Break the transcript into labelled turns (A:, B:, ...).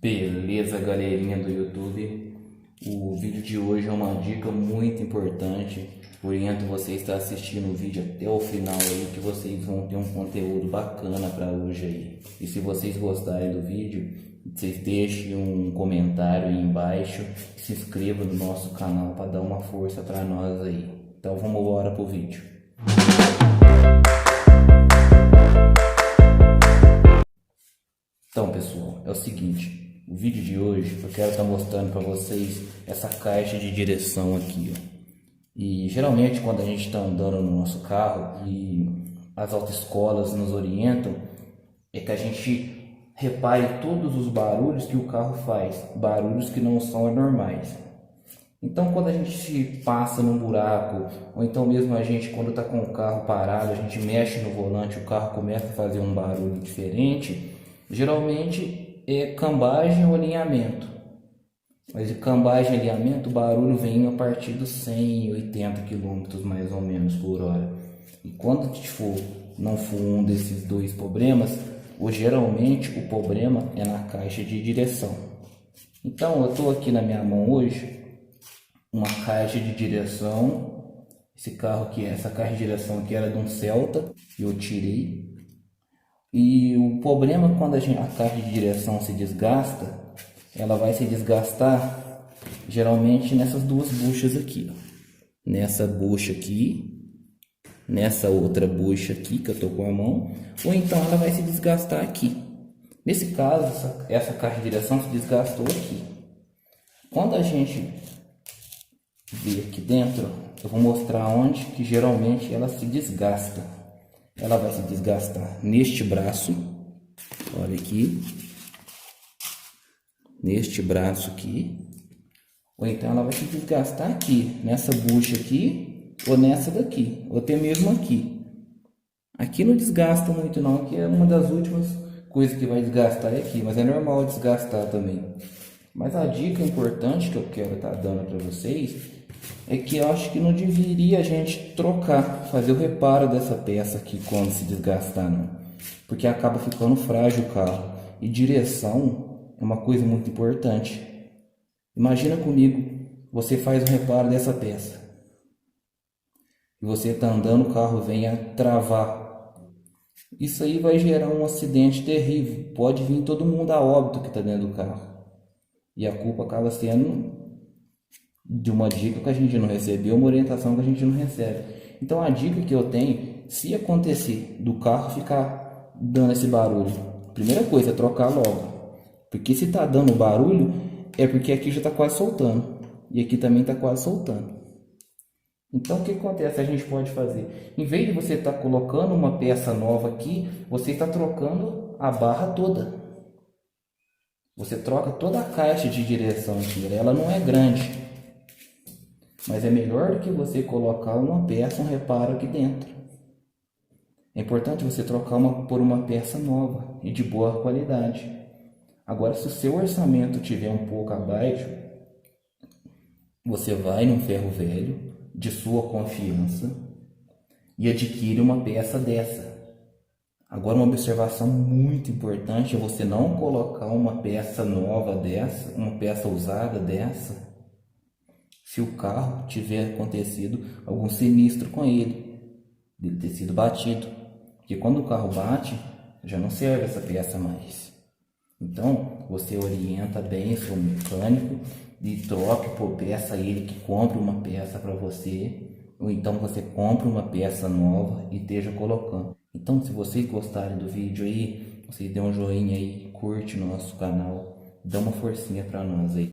A: Beleza, galerinha do YouTube? O vídeo de hoje é uma dica muito importante. Oriento você a estar assistindo o vídeo até o final aí, que vocês vão ter um conteúdo bacana para hoje aí. E se vocês gostarem do vídeo, vocês deixem um comentário aí embaixo, se inscreva no nosso canal para dar uma força para nós aí. Então vamos embora pro vídeo. Então pessoal, é o seguinte, o vídeo de hoje eu quero estar mostrando para vocês essa caixa de direção aqui, ó. E geralmente quando a gente está andando no nosso carro e as autoescolas nos orientam, é que a gente repare todos os barulhos que o carro faz, barulhos que não são anormais. Então quando a gente passa num buraco, ou então mesmo a gente quando está com o carro parado, a gente mexe no volante, o carro começa a fazer um barulho diferente, geralmente é cambagem ou alinhamento. Mas de cambagem e alinhamento, o barulho vem a partir dos 180 km mais ou menos por hora. E quando não for um desses dois problemas, ou geralmente o problema é na caixa de direção. Então eu estou aqui na minha mão hoje uma caixa de direção. Esse carro aqui, essa caixa de direção aqui era de um Celta, eu tirei. E o problema é quando a caixa de direção se desgasta, ela vai se desgastar geralmente nessas duas buchas aqui, ó. Nessa bucha aqui, nessa outra bucha aqui que eu tô com a mão, ou então ela vai se desgastar aqui. Nesse caso, essa caixa de direção se desgastou aqui. Quando a gente vê aqui dentro, eu vou mostrar onde que geralmente ela se desgasta. Ela vai se desgastar neste braço, olha aqui, neste braço aqui, ou então ela vai se desgastar aqui, nessa bucha aqui, ou nessa daqui, ou até mesmo aqui. Aqui não desgasta muito não, que é uma das últimas coisas que vai desgastar aqui, mas é normal desgastar também. Mas a dica importante que eu quero estar dando para vocês é que eu acho que não deveria a gente trocar, fazer o reparo dessa peça aqui quando se desgastar, não. Porque acaba ficando frágil o carro. E direção é uma coisa muito importante. Imagina comigo, você faz o reparo dessa peça. E você está andando, o carro vem a travar. Isso aí vai gerar um acidente terrível. Pode vir todo mundo a óbito que está dentro do carro. E a culpa acaba sendo de uma dica que a gente não recebeu, uma orientação que a gente não recebe. Então a dica que eu tenho, se acontecer do carro ficar dando esse barulho, primeira coisa é trocar logo. Porque se está dando barulho, é porque aqui já está quase soltando. E aqui também está quase soltando. Então o que acontece? A gente pode fazer, em vez de você estar colocando uma peça nova aqui, você está trocando a barra toda. Você troca toda a caixa de direção aqui. Ela não é grande, mas é melhor do que você colocar uma peça, um reparo aqui dentro. É importante você trocar por uma peça nova e de boa qualidade. Agora, se o seu orçamento estiver um pouco abaixo, você vai num ferro velho de sua confiança e adquire uma peça dessa. Agora, uma observação muito importante é você não colocar uma peça nova dessa, uma peça usada dessa, se o carro tiver acontecido algum sinistro com ele, de ter sido batido. Porque quando o carro bate, já não serve essa peça mais. Então, você orienta bem o seu mecânico e troque por peça ele que compre uma peça para você, ou então você compre uma peça nova e esteja colocando. Então, se vocês gostarem do vídeo aí, vocês dêem um joinha aí, curte no nosso canal, dá uma forcinha para nós aí.